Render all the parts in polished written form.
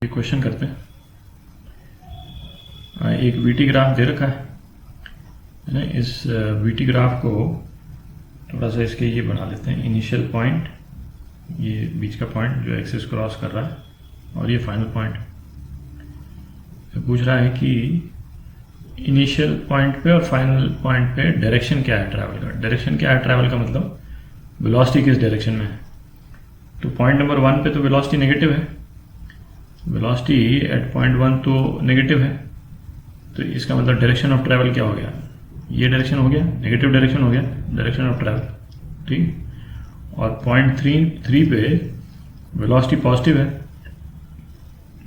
Question करते हैं। एक वीटी ग्राफ दे रखा है ना। इस वीटी ग्राफ को थोड़ा सा इसके ये बना लेते हैं। इनिशियल पॉइंट, ये बीच का पॉइंट जो एक्सिस क्रॉस कर रहा है, और ये फाइनल पॉइंट। पूछ रहा है कि इनिशियल पॉइंट पे और फाइनल पॉइंट पे डायरेक्शन क्या है ट्रैवल का। डायरेक्शन क्या है ट्रैवल का मतलब वेलोसिटी किस डायरेक्शन में है। तो पॉइंट नंबर 1 पे तो वेलोसिटी नेगेटिव है, वेलोसिटी एट पॉइंट 1 तो नेगेटिव है। तो इसका मतलब डायरेक्शन ऑफ ट्रैवल क्या हो गया, ये डायरेक्शन हो गया, नेगेटिव डायरेक्शन हो गया, डायरेक्शन ऑफ ट्रैवल। ठीक। और पॉइंट 3 पे वेलोसिटी पॉजिटिव है,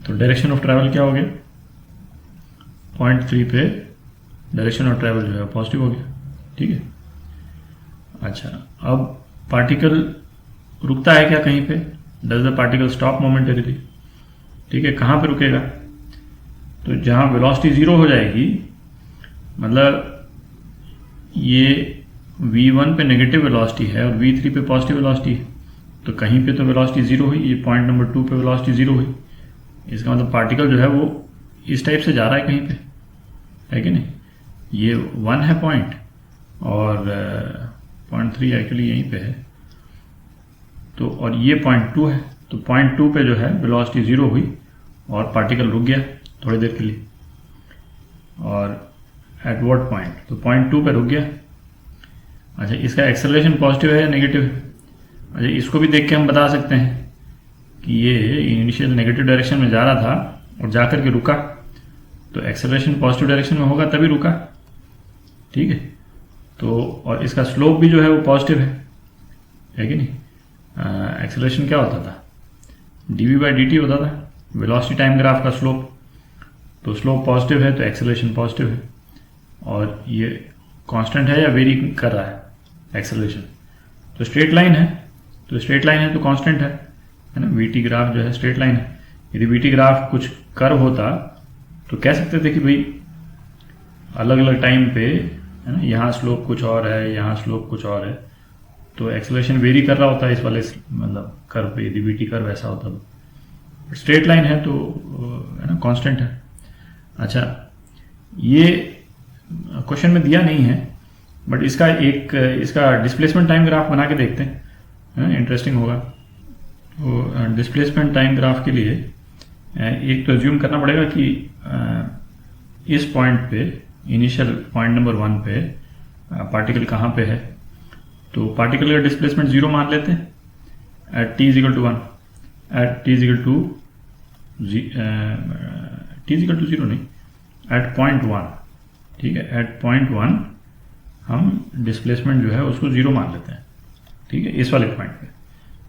तो डायरेक्शन ऑफ ट्रैवल क्या हो गया, पॉइंट 3 पे डायरेक्शन ऑफ ट्रैवल जो है पॉजिटिव हो गया। ठीक है। अच्छा, अब पार्टिकल रुकता है क्या कहीं पे? Does the particle stop momentarily? ठीक है, कहाँ पे रुकेगा? तो जहाँ वेलोसिटी 0 हो जाएगी, मतलब ये v1 पे नेगेटिव वेलोसिटी है और v3 पे पॉजिटिव वेलोसिटी है, तो कहीं पे तो वेलोसिटी 0 हुई। ये पॉइंट नंबर 2 पे वेलोसिटी 0 हुई, इसका मतलब पार्टिकल जो है वो इस टाइप से जा रहा है कहीं पे, है कि नहीं। ये 1 है पॉइंट, और पॉइंट 3 एक्चुअली यहीं पे है, तो और ये पॉइंट 2 है। तो पॉइंट 2 पे जो है वेलोसिटी 0 हुई और पार्टिकल रुक गया थोड़ी देर के लिए। और एट व्हाट पॉइंट? तो पॉइंट 2 पे रुक गया। अच्छा, इसका एक्सेलरेशन पॉजिटिव है या नेगेटिव है? अच्छा, इसको भी देख के हम बता सकते हैं कि ये इनिशियल नेगेटिव डायरेक्शन में जा रहा था और जाकर के रुका, तो एक्सेलरेशन पॉजिटिव डायरेक्शन में होगा तभी रुका। ठीक है। तो और इसका स्लोप भी जो है वो पॉजिटिव है कि नहीं। एक्सेलरेशन क्या होता था, dv/dt होता था, वेलोसिटी टाइम ग्राफ का स्लोप। तो स्लोप पॉजिटिव है तो एक्सेलरेशन पॉजिटिव है, और ये कांस्टेंट है या वेरी कर रहा है एक्सेलरेशन? तो स्ट्रेट लाइन है, तो स्ट्रेट लाइन है तो कांस्टेंट है ना। वीटी ग्राफ जो है स्ट्रेट लाइन है। यदि वीटी ग्राफ कुछ कर्व होता तो कह सकते थे कि भाई अलग अलग टाइम पे, है ना, यहाँ स्लोप कुछ और है, यहाँ स्लोप कुछ और है, तो एक्सेलरेशन वेरी कर रहा होता है इस वाले मतलब कर्व पे, यदि वीटी कर्व ऐसा होता तो। स्ट्रेट लाइन है तो है ना, कांस्टेंट है। अच्छा, ये क्वेश्चन में दिया नहीं है, बट इसका डिस्प्लेसमेंट टाइम ग्राफ बना के देखते हैं, इंटरेस्टिंग होगा। तो डिस्प्लेसमेंट टाइम ग्राफ के लिए एक तो अज्यूम करना पड़ेगा कि इस पॉइंट पे, इनिशियल पॉइंट नंबर 1 पे पार्टिकल कहाँ पे है। तो पार्टिकल का डिस्प्लेसमेंट 0 मान लेते हैं एट t = 1, एट t = 0 नहीं, एट पॉइंट 1। ठीक है, एट पॉइंट 1 हम डिस्प्लेसमेंट जो है उसको 0 मान लेते हैं। ठीक है, इस वाले पॉइंट पे।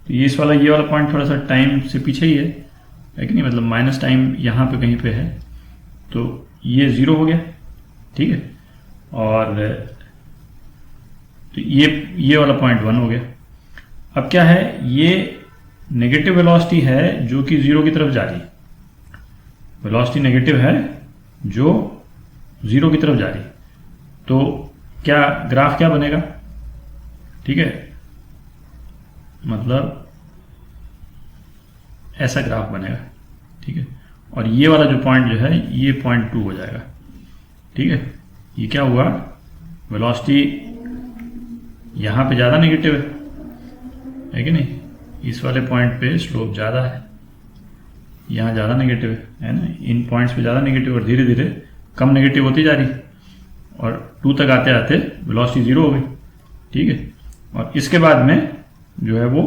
तो ये वाला पॉइंट थोड़ा सा टाइम से पीछे ही है कि नहीं, मतलब माइनस टाइम यहाँ पे कहीं पे है, तो ये 0 हो गया। ठीक है, और तो ये वाला पॉइंट 1 हो गया। अब क्या है, ये नेगेटिव वेलोसिटी है जो कि 0 की तरफ जा रही है। वेलोसिटी नेगेटिव है जो 0 की तरफ जा रही है, तो क्या ग्राफ क्या बनेगा? ठीक है, मतलब ऐसा ग्राफ बनेगा। ठीक है, और ये वाला जो पॉइंट जो है ये पॉइंट 2 हो जाएगा। ठीक है, ये क्या हुआ, वेलोसिटी यहाँ पे ज़्यादा नेगेटिव है कि नहीं, इस वाले पॉइंट पे स्लोप ज़्यादा है, यहाँ ज़्यादा नेगेटिव है ना, इन पॉइंट्स पे ज़्यादा नेगेटिव, और धीरे धीरे कम नेगेटिव होती जा रही, और 2 तक आते आते वेलोसिटी 0 हो गई। ठीक है, और इसके बाद में जो है वो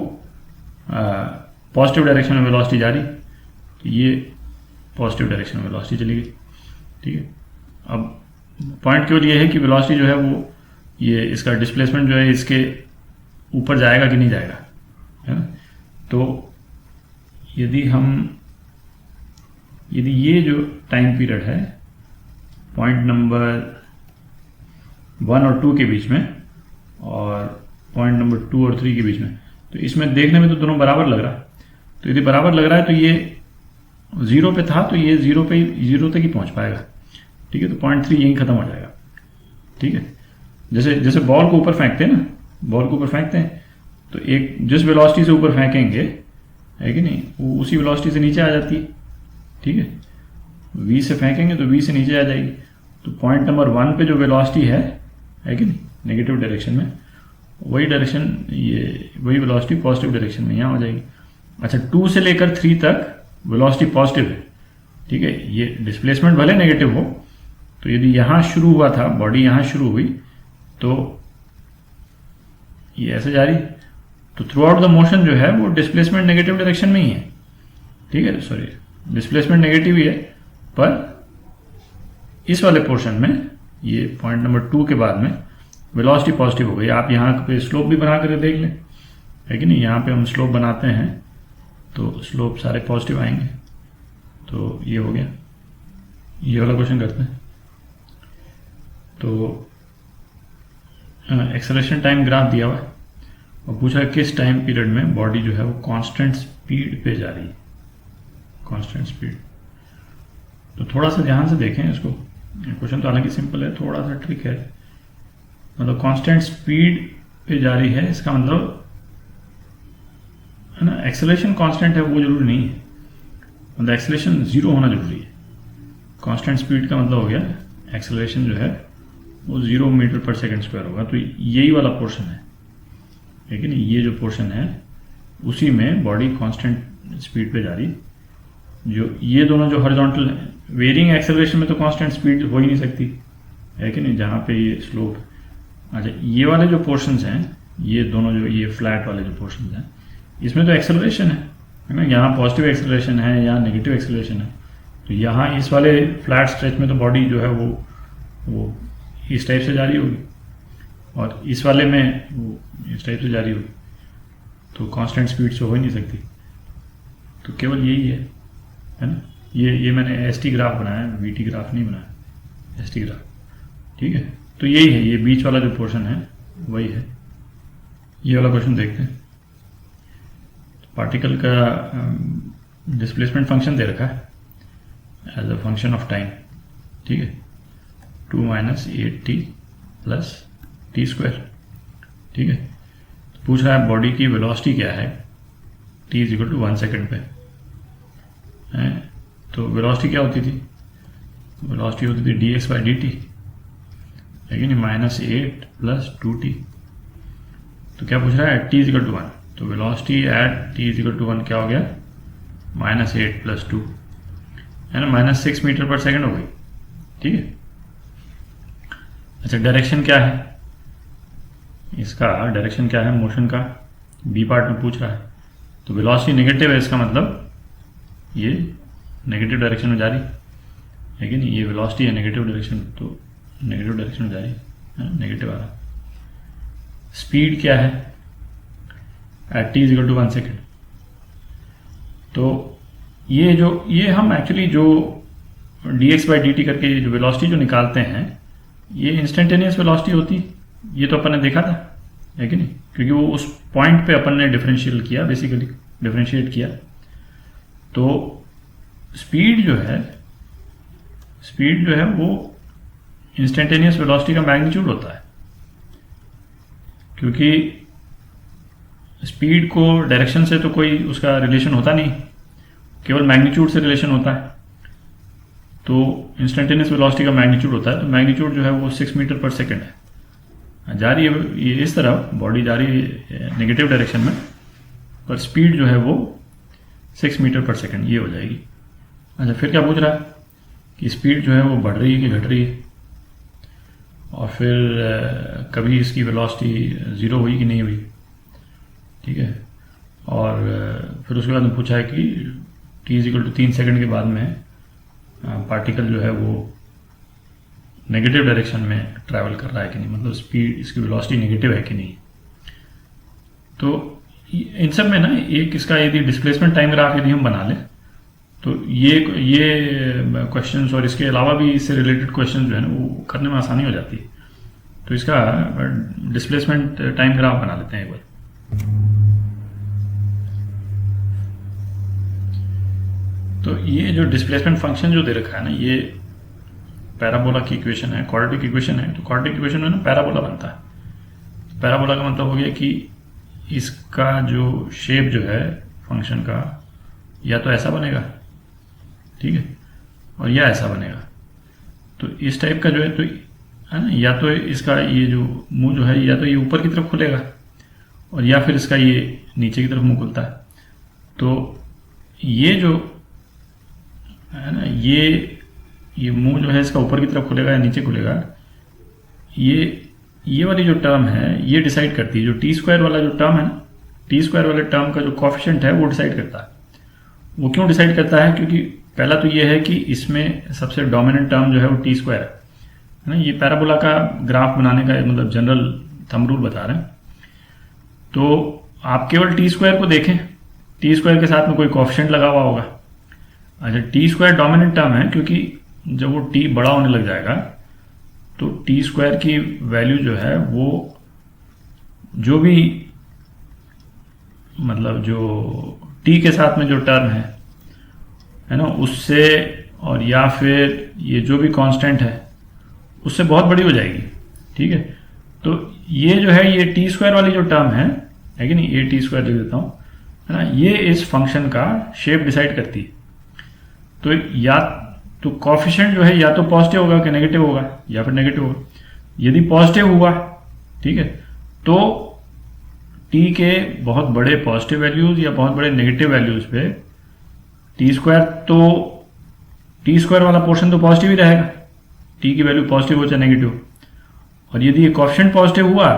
पॉजिटिव डायरेक्शन में वेलोसिटी जा रही, तो ये पॉजिटिव डायरेक्शन में वेलोसिटी चली गई। ठीक है, अब पॉइंट केवल ये है कि वेलोसिटी जो है वो, ये इसका डिस्प्लेसमेंट जो है इसके ऊपर जाएगा कि नहीं जाएगा, है ना। तो यदि ये जो टाइम पीरियड है पॉइंट नंबर 1 और 2 के बीच में, और पॉइंट नंबर 2 और 3 के बीच में, तो इसमें देखने में तो दोनों बराबर लग रहा है। तो यदि बराबर लग रहा है तो ये 0 पे था, तो ये 0 तक ही पहुंच पाएगा। ठीक है, तो पॉइंट 3 यहीं खत्म हो जाएगा। ठीक है, जैसे बॉल को ऊपर फेंकते हैं ना, बॉल को ऊपर फेंकते हैं तो एक जिस वेलोसिटी से ऊपर फेंकेंगे, है कि नहीं, वो उसी वेलोसिटी से नीचे आ जाती ठीक है, v से फेंकेंगे तो v से नीचे आ जाएगी। तो पॉइंट नंबर 1 पे जो वेलोसिटी है कि नहीं, नेगेटिव डायरेक्शन में, वही डायरेक्शन, ये वही वेलोसिटी पॉजिटिव डायरेक्शन में यहाँ हो जाएगी। अच्छा, 2 से लेकर 3 तक वेलोसिटी पॉजिटिव है, ठीक है, ये डिस्प्लेसमेंट भले नेगेटिव हो, तो यदि यहाँ शुरू हुआ था, बॉडी यहाँ शुरू हुई, तो ये ऐसे जा रही, तो थ्रू आउट द मोशन जो है वो डिस्प्लेसमेंट नेगेटिव डायरेक्शन में ही है, ठीक है, सॉरी डिस्प्लेसमेंट नेगेटिव ही है, पर इस वाले पोर्शन में, ये पॉइंट नंबर 2 के बाद में वेलोसिटी पॉजिटिव हो गई। आप यहाँ पे स्लोप भी बना कर देख लें, है कि नहीं, यहाँ पे हम स्लोप बनाते हैं तो स्लोप सारे पॉजिटिव आएंगे। तो ये हो गया, ये वाला क्वेश्चन करते हैं। तो एक्सेलरेशन टाइम ग्राफ दिया हुआ है और पूछा है किस टाइम पीरियड में बॉडी जो है वो कांस्टेंट स्पीड पे जा रही है, कांस्टेंट स्पीड। तो थोड़ा सा ध्यान से देखें इसको, क्वेश्चन तो हालांकि सिंपल है, थोड़ा सा ट्रिक है। मतलब कांस्टेंट स्पीड पे जा रही है, इसका मतलब है ना, एक्सेलरेशन कांस्टेंट है वो जरूरी नहीं है, मतलब एक्सेलरेशन 0 होना जरूरी है। कांस्टेंट स्पीड का मतलब हो गया एक्सेलरेशन जो है वो 0 मीटर पर सेकंड स्क्वायर होगा। तो यही वाला पोर्शन है, लेकिन ये जो पोर्शन है उसी में बॉडी कांस्टेंट स्पीड पे जा रही, जो ये दोनों जो हॉरिजॉन्टल है, वेरिंग एक्सेलरेशन में तो कांस्टेंट स्पीड हो ही नहीं सकती, है कि नहीं, जहाँ पे ये स्लोप। अच्छा, ये वाले जो पोर्शंस हैं, ये दोनों जो ये फ्लैट वाले जो पोर्शंस हैं, इसमें तो एक्सेलरेशन है ना, यहाँ पॉजिटिव एक्सेलरेशन है, यहाँ नेगेटिव एक्सेलरेशन है। तो यहाँ इस वाले फ्लैट स्ट्रेच में तो बॉडी जो है वो इस टाइप से जा रही होगी, और इस वाले में वो इस टाइप से जा रही होगी, तो कांस्टेंट स्पीड से हो ही नहीं सकती। तो केवल यही है ना, ये मैंने एसटी ग्राफ बनाया है, वीटी ग्राफ नहीं बनाया, एसटी ग्राफ, ठीक है। तो यही है, ये बीच वाला जो पोर्शन है वही है। ये वाला क्वेश्चन देखते हैं। पार्टिकल का डिस्प्लेसमेंट फंक्शन दे रखा है as a function of time, ठीक है, 2 - 8t + t², ठीक है। तो पूछ रहा है बॉडी की वेलोसिटी क्या है t = 1 सेकेंड पे है। तो वेलोसिटी क्या होती थी, वेलोसिटी होती थी dx/dt, लेकिन -8 + 2t। तो क्या पूछ रहा है, t = 1, तो वेलोसिटी एट t = 1 क्या हो गया, -8 + 2, है ना, -6 मीटर पर सेकंड हो गई, ठीक है। अच्छा, डायरेक्शन क्या है इसका, डायरेक्शन क्या है मोशन का, बी पार्ट में पूछ रहा है। तो वेलोसिटी नेगेटिव है, इसका मतलब ये नेगेटिव डायरेक्शन में जा रही है, लेकिन ये वेलोसिटी है नेगेटिव डायरेक्शन, तो नेगेटिव डायरेक्शन में जा रही है, नेगेटिव आ रहा। स्पीड क्या है एट t = 1 सेकेंड। तो ये हम एक्चुअली जो dx/dt करके जो वेलोसिटी जो निकालते हैं, ये इंस्टेंटेनियस वेलोसिटी होती, ये तो अपन ने देखा था, है कि नहीं, क्योंकि वो उस पॉइंट पे अपन ने डिफरेंशियल किया, बेसिकली डिफरेंशिएट किया। तो स्पीड जो है वो इंस्टेंटेनियस वेलोसिटी का मैग्नीट्यूड होता है, क्योंकि स्पीड को डायरेक्शन से तो कोई उसका रिलेशन होता नहीं, केवल मैग्नीट्यूड से रिलेशन होता है। तो इंस्टेंटेनियस वेलोसिटी का मैग्नीट्यूड होता है, तो मैग्नीट्यूड जो है वो 6 मीटर पर सेकंड है। जा रही है ये इस तरफ, बॉडी जा रही है नेगेटिव डायरेक्शन में, पर स्पीड जो है वो 6 मीटर पर सेकंड ये हो जाएगी। अच्छा, फिर क्या पूछ रहा है कि स्पीड जो है वो बढ़ रही है कि घट रही है, और फिर कभी इसकी वेलोसिटी 0 हुई कि नहीं हुई, ठीक है। और फिर उसके बाद में पूछा है कि t = 3 सेकंड के बाद में पार्टिकल जो है वो नेगेटिव डायरेक्शन में ट्रैवल कर रहा है कि नहीं, मतलब स्पीड, इसकी वेलोसिटी नेगेटिव है कि नहीं। तो इन सब में ना एक इसका यदि डिस्प्लेसमेंट टाइम ग्राफ यदि हम बना लें, तो ये क्वेश्चंस और इसके अलावा भी इससे रिलेटेड क्वेश्चन जो है ना वो करने में आसानी हो जाती है। तो इसका डिस्प्लेसमेंट टाइम ग्राफ बना लेते हैं एक बार। तो ये जो डिस्प्लेसमेंट फंक्शन जो दे रखा है ना, ये पैराबोला की इक्वेशन है, क्वाड्रेटिक इक्वेशन है। तो क्वाड्रेटिक इक्वेशन में ना पैराबोला बनता है। पैराबोला का मतलब हो गया कि इसका जो शेप जो है फंक्शन का, या तो ऐसा बनेगा, ठीक है, और यह ऐसा बनेगा। तो इस टाइप का जो है, तो है ना, या तो इसका ये जो मुंह जो है, या तो ये ऊपर की तरफ खुलेगा और या फिर इसका ये नीचे की तरफ मुंह खुलता है। तो ये जो है ना, ये मुंह जो है इसका ऊपर की तरफ खुलेगा या नीचे खुलेगा, ये वाली जो टर्म है ये डिसाइड करती है। जो टी स्क्वायर वाला जो टर्म है ना, टी स्क्वायर वाले टर्म का जो कोएफिशिएंट है वो डिसाइड करता है। वो क्यों डिसाइड करता है? क्योंकि पहला तो ये है कि इसमें सबसे डोमिनेंट टर्म जो है वो टी स्क्वायर है ना। ये पैराबोला का ग्राफ बनाने का मतलब जनरल थंब रूल बता रहे हैं। तो आप केवल टी स्क्वायर को देखें, टी स्क्वायर के साथ में कोई कोएफिशिएंट लगा हुआ होगा। अच्छा, टी स्क्वायर डोमिनेंट टर्म है क्योंकि जब वो टी बड़ा होने लग जाएगा तो टी स्क्वायर की वैल्यू जो है वो जो भी मतलब जो टी के साथ में जो टर्म है ना, उससे और या फिर ये जो भी कांस्टेंट है उससे बहुत बड़ी हो जाएगी। ठीक है, तो ये जो है ये टी स्क्वायर वाली जो टर्म है कि नहीं, ये टी स्क्वायर लिख देता हूँ, है ना, ये इस फंक्शन का शेप डिसाइड करती है। तो या तो कोएफिशिएंट जो है या तो पॉजिटिव होगा कि नेगेटिव होगा, या फिर नेगेटिव होगा। यदि पॉजिटिव हुआ, ठीक है, तो टी के बहुत बड़े पॉजिटिव वैल्यूज या बहुत बड़े नेगेटिव वैल्यूज पे टी स्क्वायर वाला पोर्शन तो पॉजिटिव ही रहेगा, टी की वैल्यू पॉजिटिव हो चाहे नेगेटिव। और यदि ये कोएफिशिएंट पॉजिटिव हुआ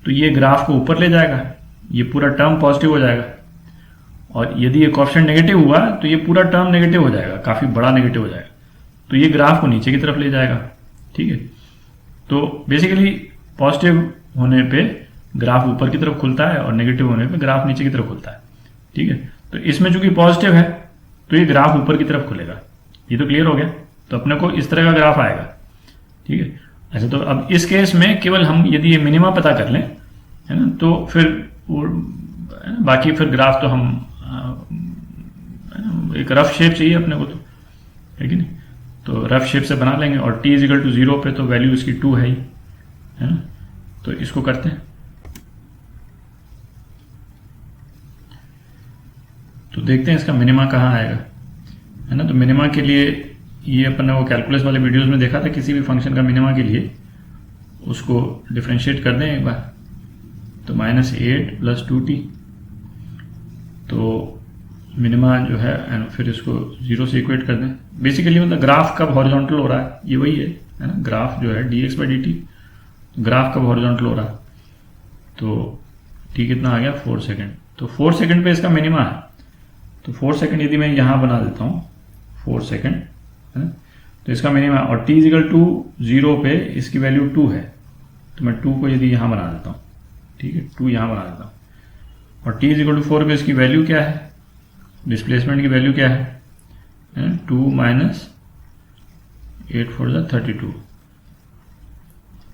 तो ये ग्राफ को ऊपर ले जाएगा, ये पूरा टर्म पॉजिटिव हो जाएगा। और यदि ये कोएफिशिएंट नेगेटिव हुआ तो ये पूरा टर्म नेगेटिव हो जाएगा, काफी बड़ा नेगेटिव हो जाएगा, तो ये ग्राफ को नीचे की तरफ ले जाएगा। ठीक है, तो बेसिकली पॉजिटिव होने पे ग्राफ ऊपर की तरफ खुलता है और नेगेटिव होने पे ग्राफ नीचे की तरफ खुलता है। ठीक है, तो इसमें चूंकि पॉजिटिव है तो ये ग्राफ ऊपर की तरफ खुलेगा। ये तो क्लियर हो गया। तो अपने को इस तरह का ग्राफ आएगा। ठीक है, अच्छा, तो अब इस केस में केवल हम यदि ये मिनिमा पता कर लें, है ना, तो फिर बाकी फिर ग्राफ तो हम एक रफ शेप चाहिए अपने को, तो है कि नहीं, तो रफ शेप से बना लेंगे। और t इजिकल टू 0 पे तो वैल्यू इसकी 2 है ही, है ना। तो इसको करते हैं, तो देखते हैं इसका मिनिमा कहाँ आएगा, है ना। तो मिनिमा के लिए ये अपन ने वो कैलकुलस वाले वीडियोस में देखा था, किसी भी फंक्शन का मिनिमा के लिए उसको डिफरेंशिएट कर दें एक बार, तो -8 + 2t, तो मिनिमा जो है फिर इसको 0 से इक्वेट कर दें। बेसिकली मतलब ग्राफ कब हॉरिजॉन्टल हो रहा है, ये वही है ना। ग्राफ जो है dx/dt, ग्राफ कब हॉरिजॉन्टल हो रहा है, तो t कितना आ गया, 4 सेकेंड। तो 4 सेकेंड पे इसका मिनिमा है। तो 4 सेकेंड यदि मैं यहाँ बना देता हूँ 4 सेकेंड, है ना, तो इसका मिनिमा, और t इजिकल टू 0 पे इसकी वैल्यू 2 है, तो मैं 2 को यदि यहाँ बना देता हूँ, ठीक है, 2 यहाँ बना देता हूँ, और t इजिकल टू 4 पे इसकी वैल्यू क्या है, डिस्प्लेसमेंट की वैल्यू क्या है, 2 - 8 4 32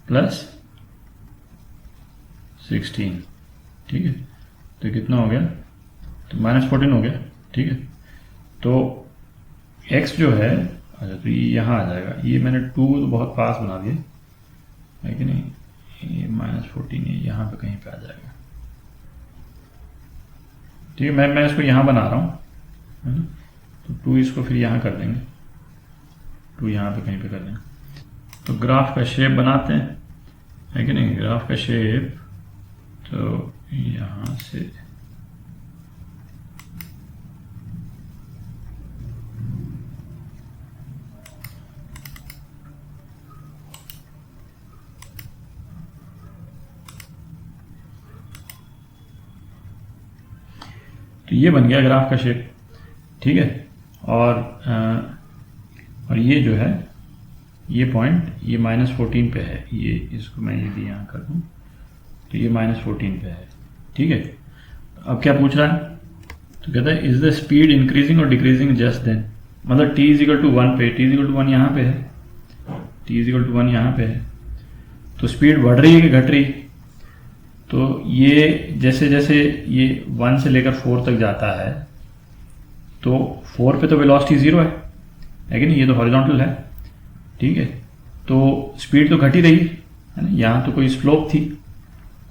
प्लस 16। ठीक है, तो कितना हो गया, तो -14 हो गया। ठीक है, तो x जो है, अच्छा, तो ये यहाँ आ जाएगा। ये मैंने 2 तो बहुत पास बना दिया है कि नहीं, ये -14 ये यहाँ पे कहीं पे आ जाएगा। ठीक है, मैं इसको यहाँ बना रहा हूँ, है ना, तो 2 इसको फिर यहाँ कर देंगे, 2 यहाँ पे कहीं पे कर देंगे। तो ग्राफ का शेप बनाते हैं, है कि नहीं, ग्राफ का शेप, तो यहाँ से तो ये बन गया ग्राफ का शेप। ठीक है, और ये जो है, ये पॉइंट ये -14 पे है, ये इसको मैं यदि यहाँ कर दूँ तो ये -14 पे है। ठीक है, अब क्या पूछ रहा है, तो कहता है इज द स्पीड इंक्रीजिंग और डिक्रीजिंग जस्ट देन, मतलब t इजिकल टू 1 पे, t इजिकल टू 1 यहाँ पे है, t इजिकल टू 1 यहाँ पे है, तो स्पीड बढ़ रही है कि घट रही है। तो ये जैसे जैसे ये 1 से लेकर 4 तक जाता है, तो 4 पे तो वेलोसिटी 0 है कि नहीं, ये तो हॉरिजॉन्टल है। ठीक है, तो स्पीड तो घट ही रही है ना, यहाँ तो कोई स्लोप थी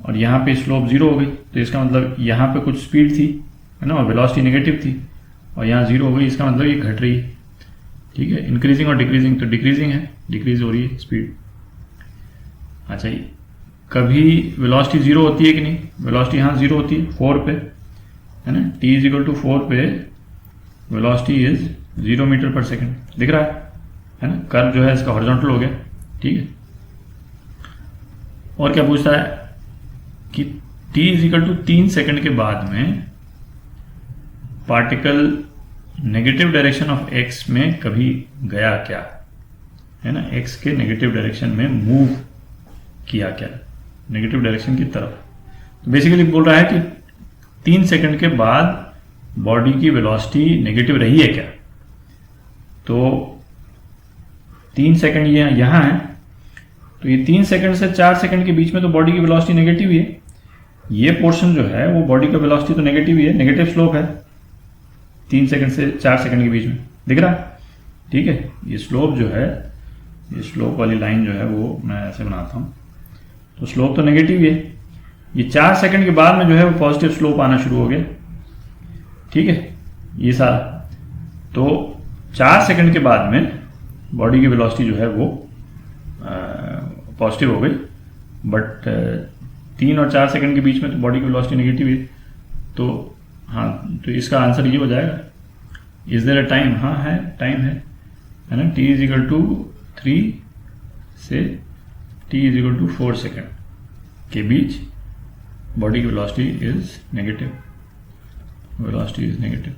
और यहाँ पे स्लोप 0 हो गई, तो इसका मतलब यहाँ पे कुछ स्पीड थी, है ना, और वेलोसिटी नेगेटिव थी, और यहाँ 0 हो गई, इसका मतलब ये घट रही है। ठीक है, इंक्रीजिंग और डिक्रीजिंग, तो डिक्रीजिंग है, डिक्रीज हो रही है स्पीड। अच्छा, कभी वेलोसिटी जीरो होती है कि नहीं? वेलोसिटी यहाँ जीरो होती है 4 पे, है ना, t इज इक्वल टू 4 पे वेलोसिटी इज 0 मीटर पर सेकेंड, दिख रहा है ना, कर्व जो है इसका हॉरिजॉन्टल हो गया, ठीक है। और क्या पूछता है कि t is equal to 3 second के बाद में particle negative direction of x में कभी गया क्या, है ना, x के नेगेटिव डायरेक्शन में मूव किया क्या, नेगेटिव डायरेक्शन की तरफ। तो बेसिकली बोल रहा है कि 3 सेकंड के बाद बॉडी की वेलोसिटी नेगेटिव रही है क्या। तो 3 सेकंड ये यहां है, तो ये 3 सेकंड से 4 सेकंड के बीच में तो बॉडी की वेलोसिटी नेगेटिव ही है। ये पोर्शन जो है वो बॉडी का वेलोसिटी तो नेगेटिव ही है, नेगेटिव स्लोप है 3 सेकंड से 4 सेकंड के बीच में, दिख रहा है, ठीक है। ये स्लोप जो है, ये स्लोप वाली लाइन जो है वो मैं ऐसे बनाता हूं, तो स्लोप तो नेगेटिव ही है। ये 4 सेकंड के बाद में जो है वो पॉजिटिव स्लोप आना शुरू हो गया, ठीक है, ये सारा। तो 4 सेकंड के बाद में बॉडी की वेलोसिटी जो है वो पॉजिटिव हो गई, बट 3 और 4 सेकंड के बीच में तो बॉडी की वेलोसिटी नेगेटिव है। तो हाँ, तो इसका आंसर ये हो जाएगा, इज देयर अ टाइम, हाँ है, टाइम है ना, t इज इक्वल टू 3 से t is equal to 4 second के बीच बॉडी की velocity is negative, velocity is negative,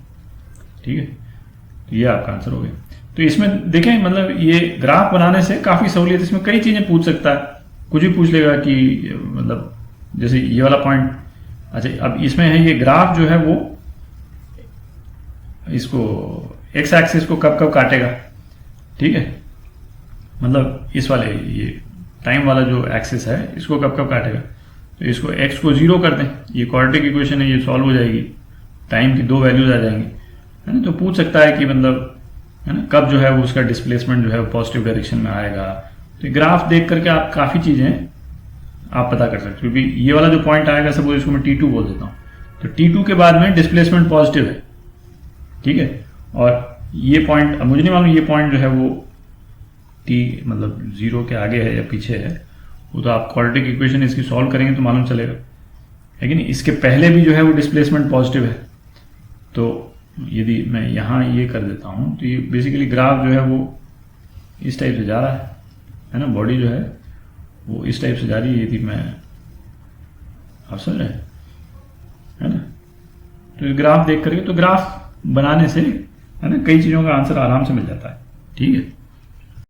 ठीक है। तो ये आपका आंसर हो गया। तो इसमें देखें, मतलब ये ग्राफ बनाने से काफ़ी सहूलियत, इसमें कई चीज़ें पूछ सकता है, कुछ भी पूछ लेगा कि मतलब जैसे ये वाला पॉइंट, अच्छा अब इसमें है ये ग्राफ जो है वो इसको एक्स एक्सिस को कब कब काटेगा, ठीक है, मतलब इस वाले ये टाइम वाला जो एक्सिस है इसको कब कब काटेगा। तो इसको x को 0 कर दें, ये क्वाड्रेटिक इक्वेशन है, ये सॉल्व हो जाएगी, टाइम की 2 वैल्यूज आ जाएंगी, है ना। तो पूछ सकता है कि मतलब, है ना, कब जो है वो उसका डिस्प्लेसमेंट जो है वो पॉजिटिव डायरेक्शन में आएगा। तो ग्राफ देख करके आप काफ़ी चीज़ें आप पता कर सकते हो, क्योंकि ये वाला जो पॉइंट आएगा, सपोज इसको मैं T2 बोल देता हूँ, तो T2 के बाद में डिस्प्लेसमेंट पॉजिटिव है, ठीक है। और ये पॉइंट, अब मुझे नहीं मालूम ये पॉइंट जो है वो t मतलब 0 के आगे है या पीछे है, वो तो आप क्वाड्रेटिक इक्वेशन इसकी सॉल्व करेंगे तो मालूम चलेगा, लेकिन इसके पहले भी जो है वो डिस्प्लेसमेंट पॉजिटिव है। तो यदि मैं यहाँ ये कर देता हूँ तो ये बेसिकली ग्राफ जो है वो इस टाइप से जा रहा है ना, बॉडी जो है वो इस टाइप से जा रही है, यदि मैं, आप समझ रहे हैं, है ना। तो ग्राफ देख करके, तो ग्राफ बनाने से, है ना, कई चीज़ों का आंसर आराम से मिल जाता है, ठीक है।